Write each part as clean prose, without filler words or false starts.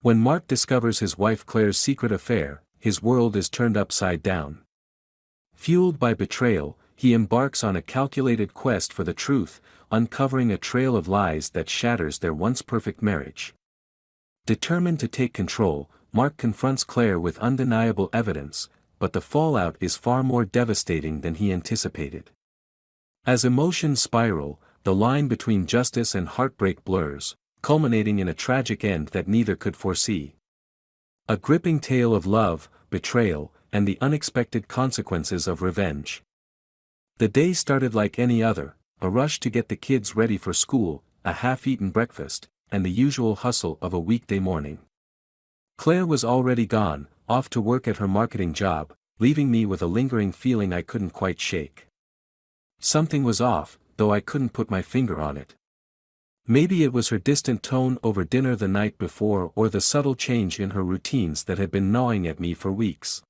When Mark discovers his wife Claire's secret affair, his world is turned upside down. Fueled by betrayal, he embarks on a calculated quest for the truth, uncovering a trail of lies that shatters their once perfect marriage. Determined to take control, Mark confronts Claire with undeniable evidence, but the fallout is far more devastating than he anticipated. As emotions spiral, the line between justice and heartbreak blurs, culminating in a tragic end that neither could foresee. A gripping tale of love, betrayal, and the unexpected consequences of revenge. The day started like any other, a rush to get the kids ready for school, a half-eaten breakfast, and the usual hustle of a weekday morning. Claire was already gone, off to work at her marketing job, leaving me with a lingering feeling I couldn't quite shake. Something was off, though I couldn't put my finger on it. Maybe it was her distant tone over dinner the night before or the subtle change in her routines that had been gnawing at me for weeks.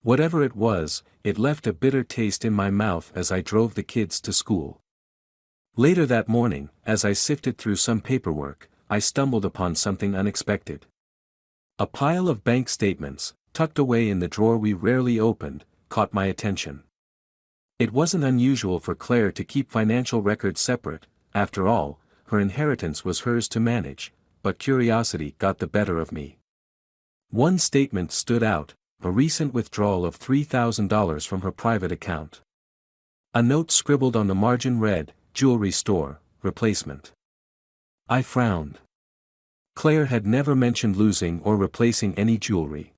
Whatever it was, it left a bitter taste in my mouth as I drove the kids to school. Later that morning, as I sifted through some paperwork, I stumbled upon something unexpected. A pile of bank statements, tucked away in the drawer we rarely opened, caught my attention. It wasn't unusual for Claire to keep financial records separate. After all, her inheritance was hers to manage, but curiosity got the better of me. One statement stood out, a recent withdrawal of $3,000 from her private account. A note scribbled on the margin read, "Jewelry store, replacement." I frowned. Claire had never mentioned losing or replacing any jewelry.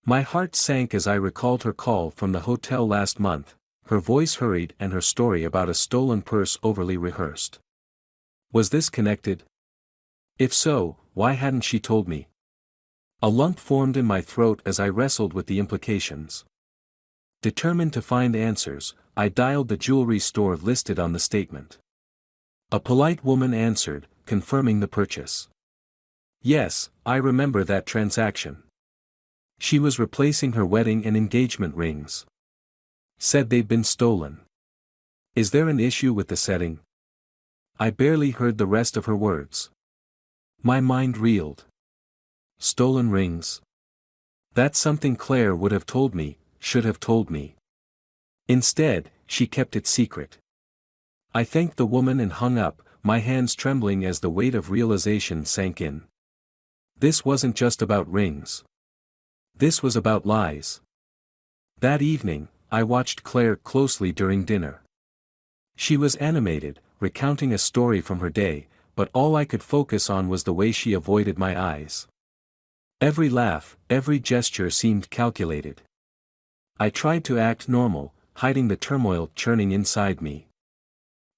My heart sank as I recalled her call from the hotel last month, her voice hurried and her story about a stolen purse overly rehearsed. Was this connected? If so, why hadn't she told me? A lump formed in my throat as I wrestled with the implications. Determined to find answers, I dialed the jewelry store listed on the statement. A polite woman answered, confirming the purchase. Yes, I remember that transaction. She was replacing her wedding and engagement rings. Said they'd been stolen. Is there an issue with the setting? I barely heard the rest of her words. My mind reeled. Stolen rings. That's something Claire would have told me, should have told me. Instead, she kept it secret. I thanked the woman and hung up, my hands trembling as the weight of realization sank in. This wasn't just about rings. This was about lies. That evening, I watched Claire closely during dinner. She was animated, recounting a story from her day, but all I could focus on was the way she avoided my eyes. Every laugh, every gesture seemed calculated. I tried to act normal, hiding the turmoil churning inside me.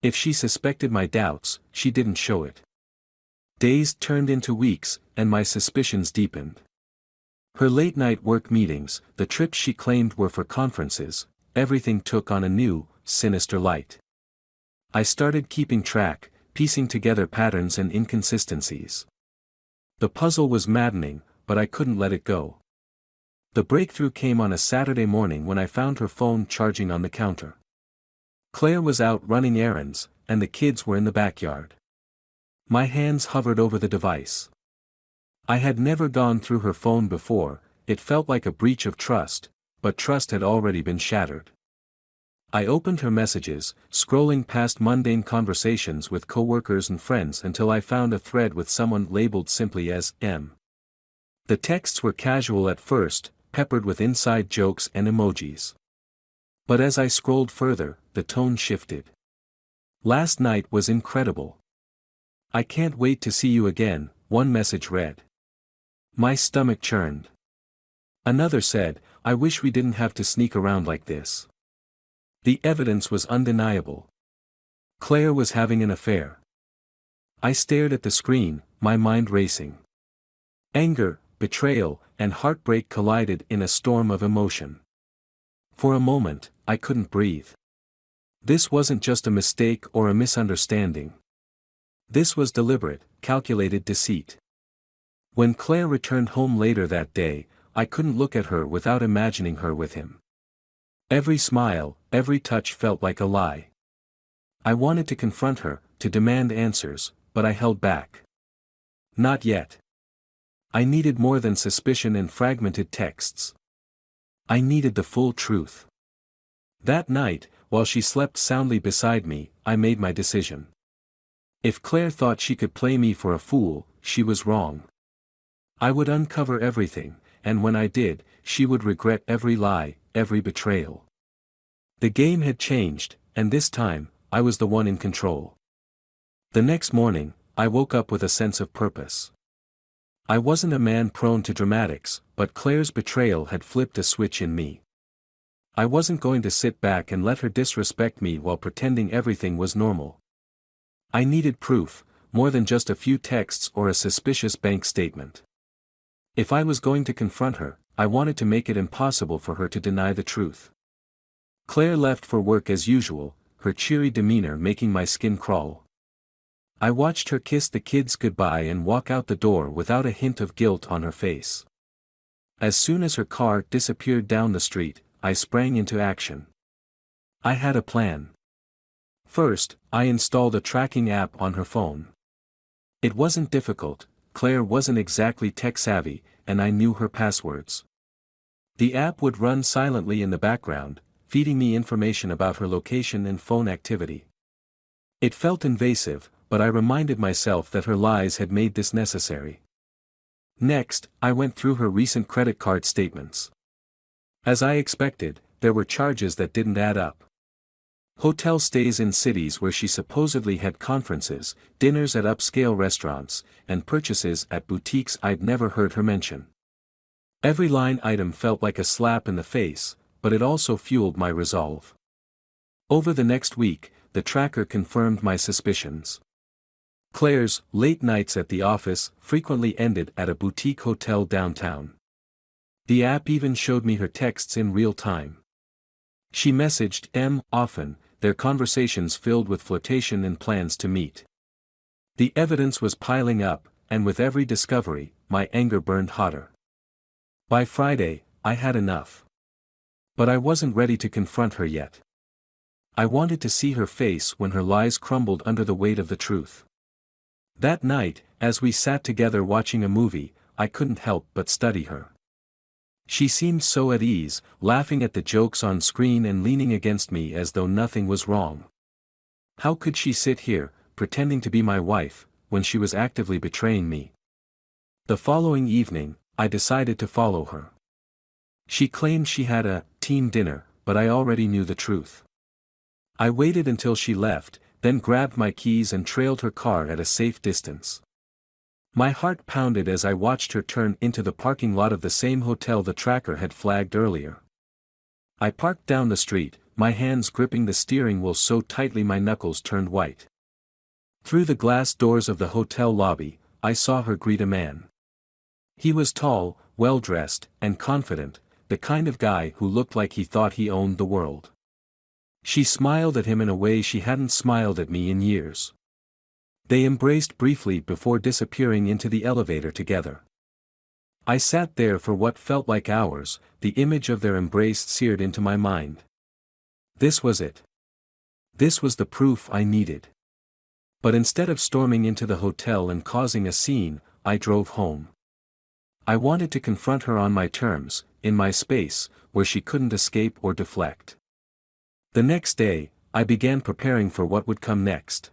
If she suspected my doubts, she didn't show it. Days turned into weeks, and my suspicions deepened. Her late-night work meetings, the trips she claimed were for conferences, everything took on a new, sinister light. I started keeping track, piecing together patterns and inconsistencies. The puzzle was maddening, but I couldn't let it go. The breakthrough came on a Saturday morning when I found her phone charging on the counter. Claire was out running errands, and the kids were in the backyard. My hands hovered over the device. I had never gone through her phone before, it felt like a breach of trust, but trust had already been shattered. I opened her messages, scrolling past mundane conversations with coworkers and friends until I found a thread with someone labeled simply as M. The texts were casual at first, peppered with inside jokes and emojis. But as I scrolled further, the tone shifted. Last night was incredible. I can't wait to see you again, one message read. My stomach churned. Another said, I wish we didn't have to sneak around like this. The evidence was undeniable. Claire was having an affair. I stared at the screen, my mind racing. Anger, betrayal, and heartbreak collided in a storm of emotion. For a moment, I couldn't breathe. This wasn't just a mistake or a misunderstanding. This was deliberate, calculated deceit. When Claire returned home later that day, I couldn't look at her without imagining her with him. Every smile, every touch felt like a lie. I wanted to confront her, to demand answers, but I held back. Not yet. I needed more than suspicion and fragmented texts. I needed the full truth. That night, while she slept soundly beside me, I made my decision. If Claire thought she could play me for a fool, she was wrong. I would uncover everything, and when I did, she would regret every lie, every betrayal. The game had changed, and this time, I was the one in control. The next morning, I woke up with a sense of purpose. I wasn't a man prone to dramatics, but Claire's betrayal had flipped a switch in me. I wasn't going to sit back and let her disrespect me while pretending everything was normal. I needed proof, more than just a few texts or a suspicious bank statement. If I was going to confront her, I wanted to make it impossible for her to deny the truth. Claire left for work as usual, her cheery demeanor making my skin crawl. I watched her kiss the kids goodbye and walk out the door without a hint of guilt on her face. As soon as her car disappeared down the street, I sprang into action. I had a plan. First, I installed a tracking app on her phone. It wasn't difficult, Claire wasn't exactly tech-savvy, and I knew her passwords. The app would run silently in the background, feeding me information about her location and phone activity. It felt invasive, but I reminded myself that her lies had made this necessary. Next, I went through her recent credit card statements. As I expected, there were charges that didn't add up. Hotel stays in cities where she supposedly had conferences, dinners at upscale restaurants, and purchases at boutiques I'd never heard her mention. Every line item felt like a slap in the face, but it also fueled my resolve. Over the next week, the tracker confirmed my suspicions. Claire's late nights at the office frequently ended at a boutique hotel downtown. The app even showed me her texts in real time. She messaged M often, their conversations filled with flirtation and plans to meet. The evidence was piling up, and with every discovery, my anger burned hotter. By Friday, I had enough. But I wasn't ready to confront her yet. I wanted to see her face when her lies crumbled under the weight of the truth. That night, as we sat together watching a movie, I couldn't help but study her. She seemed so at ease, laughing at the jokes on screen and leaning against me as though nothing was wrong. How could she sit here, pretending to be my wife, when she was actively betraying me? The following evening, I decided to follow her. She claimed she had a team dinner, but I already knew the truth. I waited until she left, then grabbed my keys and trailed her car at a safe distance. My heart pounded as I watched her turn into the parking lot of the same hotel the tracker had flagged earlier. I parked down the street, my hands gripping the steering wheel so tightly my knuckles turned white. Through the glass doors of the hotel lobby, I saw her greet a man. He was tall, well-dressed, and confident, the kind of guy who looked like he thought he owned the world. She smiled at him in a way she hadn't smiled at me in years. They embraced briefly before disappearing into the elevator together. I sat there for what felt like hours, the image of their embrace seared into my mind. This was it. This was the proof I needed. But instead of storming into the hotel and causing a scene, I drove home. I wanted to confront her on my terms, in my space, where she couldn't escape or deflect. The next day, I began preparing for what would come next.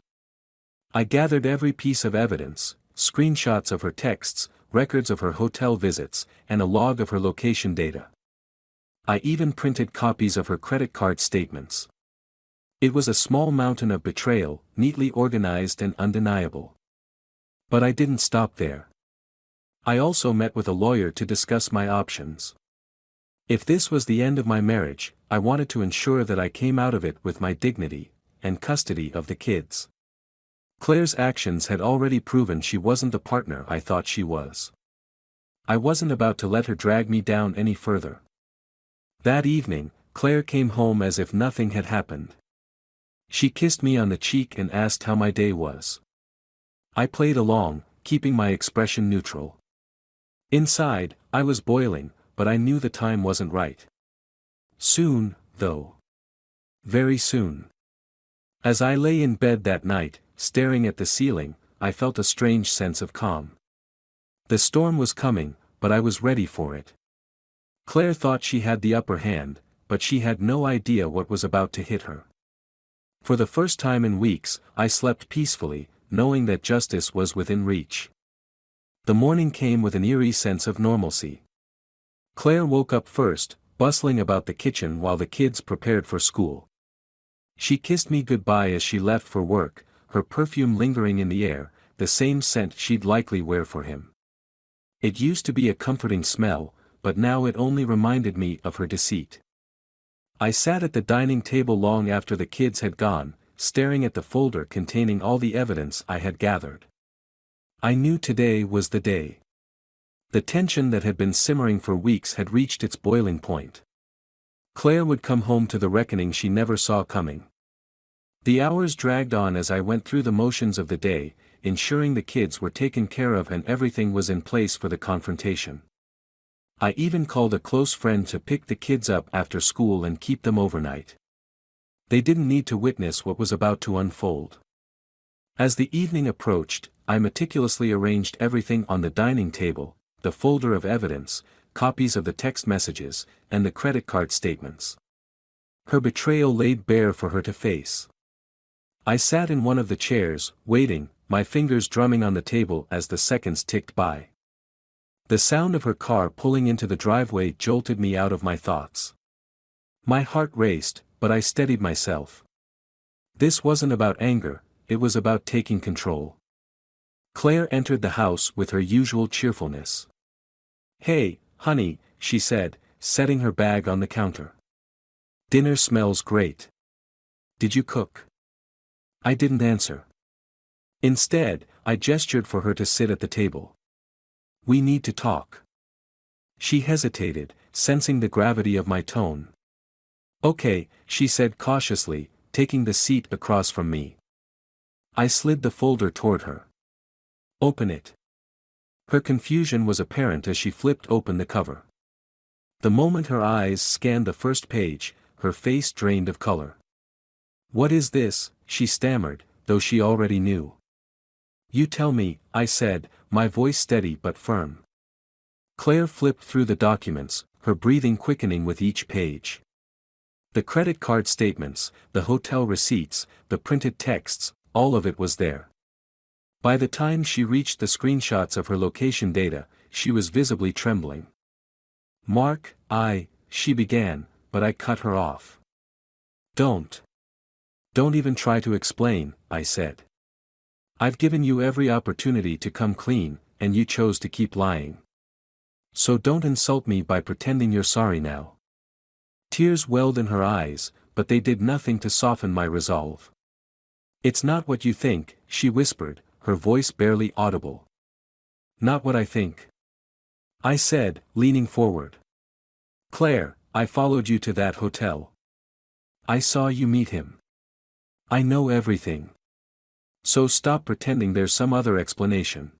I gathered every piece of evidence, screenshots of her texts, records of her hotel visits, and a log of her location data. I even printed copies of her credit card statements. It was a small mountain of betrayal, neatly organized and undeniable. But I didn't stop there. I also met with a lawyer to discuss my options. If this was the end of my marriage, I wanted to ensure that I came out of it with my dignity, and custody of the kids. Claire's actions had already proven she wasn't the partner I thought she was. I wasn't about to let her drag me down any further. That evening, Claire came home as if nothing had happened. She kissed me on the cheek and asked how my day was. I played along, keeping my expression neutral. Inside, I was boiling, but I knew the time wasn't right. Soon, though. Very soon. As I lay in bed that night, staring at the ceiling, I felt a strange sense of calm. The storm was coming, but I was ready for it. Claire thought she had the upper hand, but she had no idea what was about to hit her. For the first time in weeks, I slept peacefully, knowing that justice was within reach. The morning came with an eerie sense of normalcy. Claire woke up first, bustling about the kitchen while the kids prepared for school. She kissed me goodbye as she left for work, her perfume lingering in the air, the same scent she'd likely wear for him. It used to be a comforting smell, but now it only reminded me of her deceit. I sat at the dining table long after the kids had gone, staring at the folder containing all the evidence I had gathered. I knew today was the day. The tension that had been simmering for weeks had reached its boiling point. Claire would come home to the reckoning she never saw coming. The hours dragged on as I went through the motions of the day, ensuring the kids were taken care of and everything was in place for the confrontation. I even called a close friend to pick the kids up after school and keep them overnight. They didn't need to witness what was about to unfold. As the evening approached, I meticulously arranged everything on the dining table, the folder of evidence, copies of the text messages, and the credit card statements. Her betrayal laid bare for her to face. I sat in one of the chairs, waiting, my fingers drumming on the table as the seconds ticked by. The sound of her car pulling into the driveway jolted me out of my thoughts. My heart raced, but I steadied myself. This wasn't about anger, it was about taking control. Claire entered the house with her usual cheerfulness. "Hey, honey," she said, setting her bag on the counter. "Dinner smells great. Did you cook?" I didn't answer. Instead, I gestured for her to sit at the table. "We need to talk." She hesitated, sensing the gravity of my tone. "Okay," she said cautiously, taking the seat across from me. I slid the folder toward her. "Open it." Her confusion was apparent as she flipped open the cover. The moment her eyes scanned the first page, her face drained of color. "What is this?" she stammered, though she already knew. "You tell me," I said, my voice steady but firm. Claire flipped through the documents, her breathing quickening with each page. The credit card statements, the hotel receipts, the printed texts, all of it was there. By the time she reached the screenshots of her location data, she was visibly trembling. "Mark, she began, but I cut her off. Don't even try to explain," I said. "I've given you every opportunity to come clean, and you chose to keep lying. So don't insult me by pretending you're sorry now." Tears welled in her eyes, but they did nothing to soften my resolve. "It's not what you think," she whispered, her voice barely audible. "Not what I think," I said, leaning forward. "Claire, I followed you to that hotel. I saw you meet him. I know everything. So stop pretending there's some other explanation."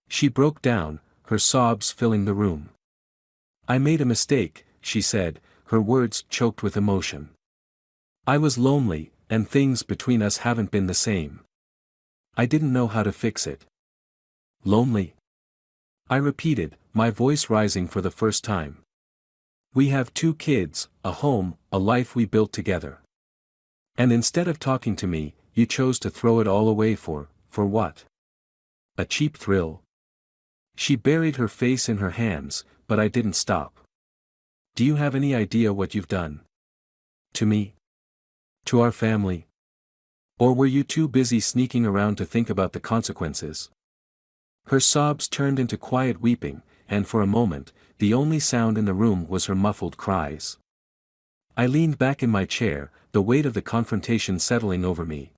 She broke down, her sobs filling the room. "I made a mistake," she said, her words choked with emotion. "I was lonely, and things between us haven't been the same. I didn't know how to fix it." "Lonely?" I repeated, my voice rising for the first time. "We have 2 kids, a home, a life we built together. And instead of talking to me, you chose to throw it all away for what? A cheap thrill?" She buried her face in her hands, but I didn't stop. "Do you have any idea what you've done? To me? To our family? Or were you too busy sneaking around to think about the consequences?" Her sobs turned into quiet weeping, and for a moment, the only sound in the room was her muffled cries. I leaned back in my chair, the weight of the confrontation settling over me.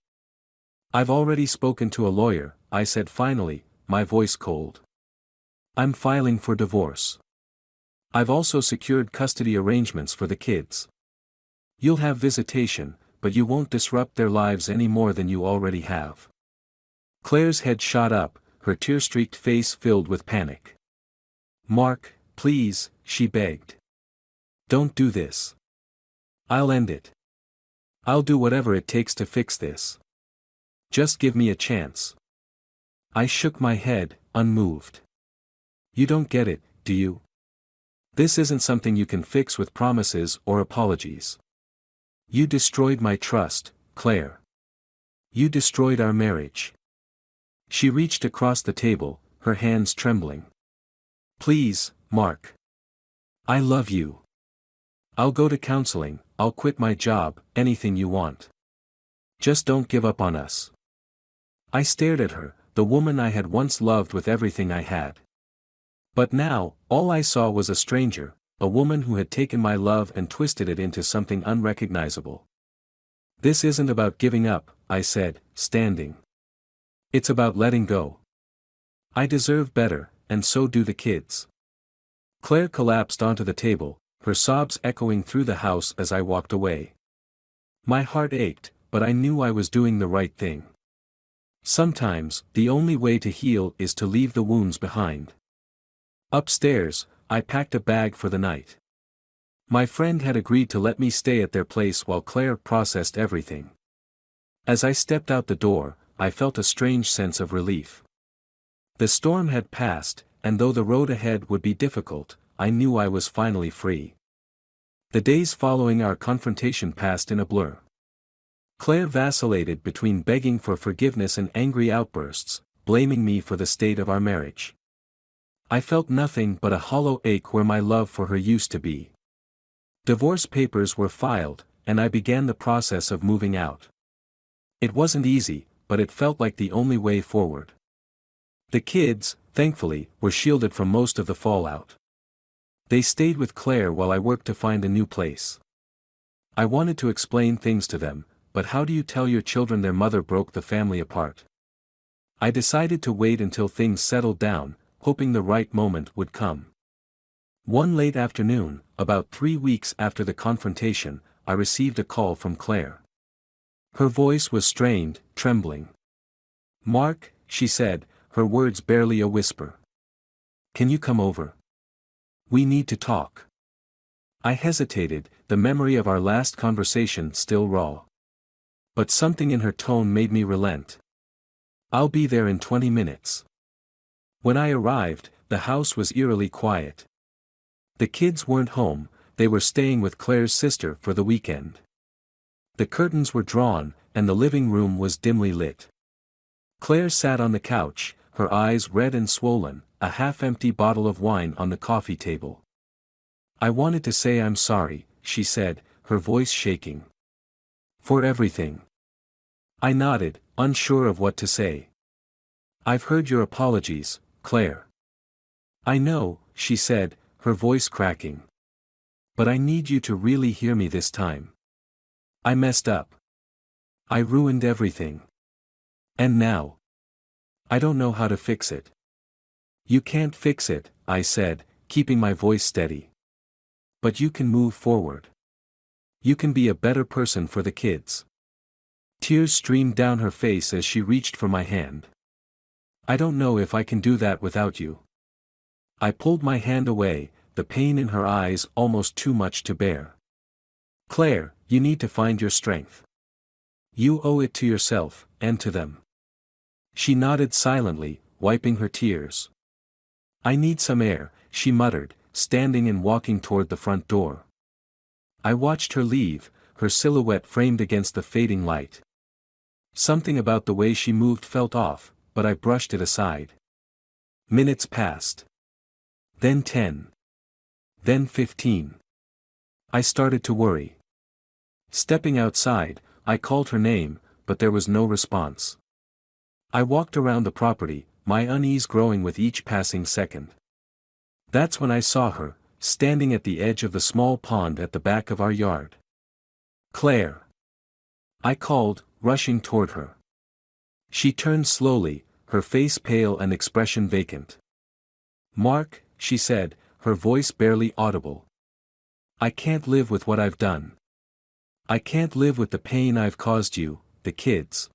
"I've already spoken to a lawyer," I said finally, my voice cold. "I'm filing for divorce. I've also secured custody arrangements for the kids. You'll have visitation, but you won't disrupt their lives any more than you already have." Claire's head shot up, her tear-streaked face filled with panic. "Mark, please," she begged. "Don't do this. I'll end it. I'll do whatever it takes to fix this. Just give me a chance." I shook my head, unmoved. You don't get it, do you? This isn't something you can fix with promises or apologies. You destroyed my trust, Claire. You destroyed our marriage. She reached across the table, her hands trembling. Please, Mark. I love you. I'll go to counseling, I'll quit my job, anything you want. Just don't give up on us. I stared at her, the woman I had once loved with everything I had. But now, all I saw was a stranger, a woman who had taken my love and twisted it into something unrecognizable. This isn't about giving up, I said, standing. It's about letting go. I deserve better, and so do the kids. Claire collapsed onto the table, her sobs echoing through the house as I walked away. My heart ached, but I knew I was doing the right thing. Sometimes, the only way to heal is to leave the wounds behind. Upstairs, I packed a bag for the night. My friend had agreed to let me stay at their place while Claire processed everything. As I stepped out the door, I felt a strange sense of relief. The storm had passed, and though the road ahead would be difficult, I knew I was finally free. The days following our confrontation passed in a blur. Claire vacillated between begging for forgiveness and angry outbursts, blaming me for the state of our marriage. I felt nothing but a hollow ache where my love for her used to be. Divorce papers were filed, and I began the process of moving out. It wasn't easy, but it felt like the only way forward. The kids, thankfully, were shielded from most of the fallout. They stayed with Claire while I worked to find a new place. I wanted to explain things to them, but how do you tell your children their mother broke the family apart? I decided to wait until things settled down, hoping the right moment would come. One late afternoon, about 3 weeks after the confrontation, I received a call from Claire. Her voice was strained, trembling. Mark, she said, her words barely a whisper. Can you come over? We need to talk. I hesitated, the memory of our last conversation still raw. But something in her tone made me relent. I'll be there in 20 minutes. When I arrived, the house was eerily quiet. The kids weren't home, they were staying with Claire's sister for the weekend. The curtains were drawn, and the living room was dimly lit. Claire sat on the couch, her eyes red and swollen, a half-empty bottle of wine on the coffee table. I wanted to say I'm sorry, she said, her voice shaking. For everything. I nodded, unsure of what to say. I've heard your apologies, Claire. I know, she said, her voice cracking. But I need you to really hear me this time. I messed up. I ruined everything. And now? I don't know how to fix it. You can't fix it, I said, keeping my voice steady. But you can move forward. You can be a better person for the kids. Tears streamed down her face as she reached for my hand. I don't know if I can do that without you. I pulled my hand away, the pain in her eyes almost too much to bear. Claire, you need to find your strength. You owe it to yourself, and to them. She nodded silently, wiping her tears. I need some air, she muttered, standing and walking toward the front door. I watched her leave, her silhouette framed against the fading light. Something about the way she moved felt off, but I brushed it aside. Minutes passed. Then 10. Then 15. I started to worry. Stepping outside, I called her name, but there was no response. I walked around the property, my unease growing with each passing second. That's when I saw her, standing at the edge of the small pond at the back of our yard. Claire. I called, rushing toward her. She turned slowly, her face pale and expression vacant. Mark, she said, her voice barely audible. I can't live with what I've done. I can't live with the pain I've caused you, the kids.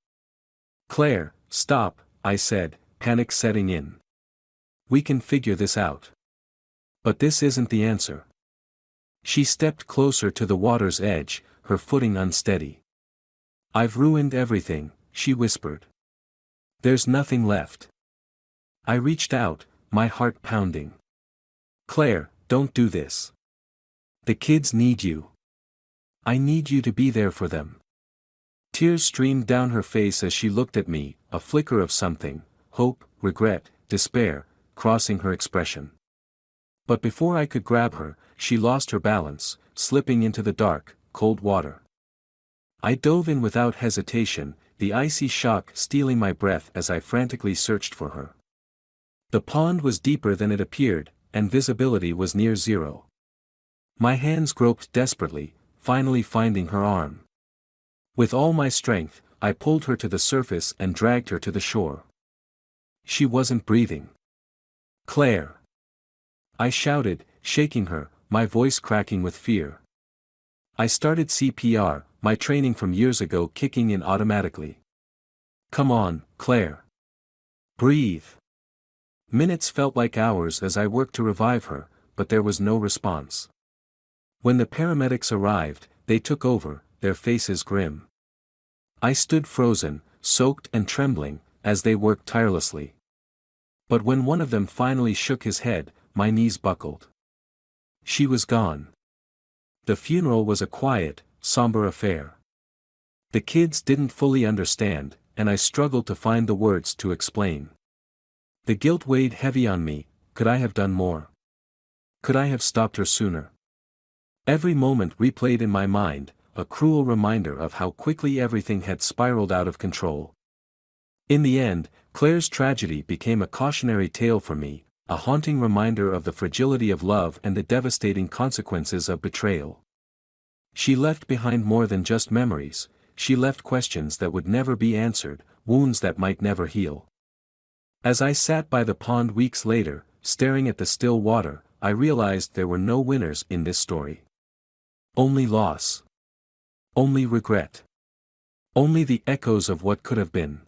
Claire, stop, I said, panic setting in. We can figure this out. But this isn't the answer. She stepped closer to the water's edge, her footing unsteady. I've ruined everything, she whispered. There's nothing left. I reached out, my heart pounding. Claire, don't do this. The kids need you. I need you to be there for them. Tears streamed down her face as she looked at me, a flicker of something, hope, regret, despair, crossing her expression. But before I could grab her, she lost her balance, slipping into the dark, cold water. I dove in without hesitation, the icy shock stealing my breath as I frantically searched for her. The pond was deeper than it appeared, and visibility was near zero. My hands groped desperately, finally finding her arm. With all my strength, I pulled her to the surface and dragged her to the shore. She wasn't breathing. Claire! I shouted, shaking her, my voice cracking with fear. I started CPR, my training from years ago kicking in automatically. Come on, Claire. Breathe. Minutes felt like hours as I worked to revive her, but there was no response. When the paramedics arrived, they took over, their faces grim. I stood frozen, soaked and trembling, as they worked tirelessly. But when one of them finally shook his head, my knees buckled. She was gone. The funeral was a quiet, somber affair. The kids didn't fully understand, and I struggled to find the words to explain. The guilt weighed heavy on me. Could I have done more? Could I have stopped her sooner? Every moment replayed in my mind, a cruel reminder of how quickly everything had spiraled out of control. In the end, Claire's tragedy became a cautionary tale for me, a haunting reminder of the fragility of love and the devastating consequences of betrayal. She left behind more than just memories, she left questions that would never be answered, wounds that might never heal. As I sat by the pond weeks later, staring at the still water, I realized there were no winners in this story. Only loss. Only regret. Only the echoes of what could have been.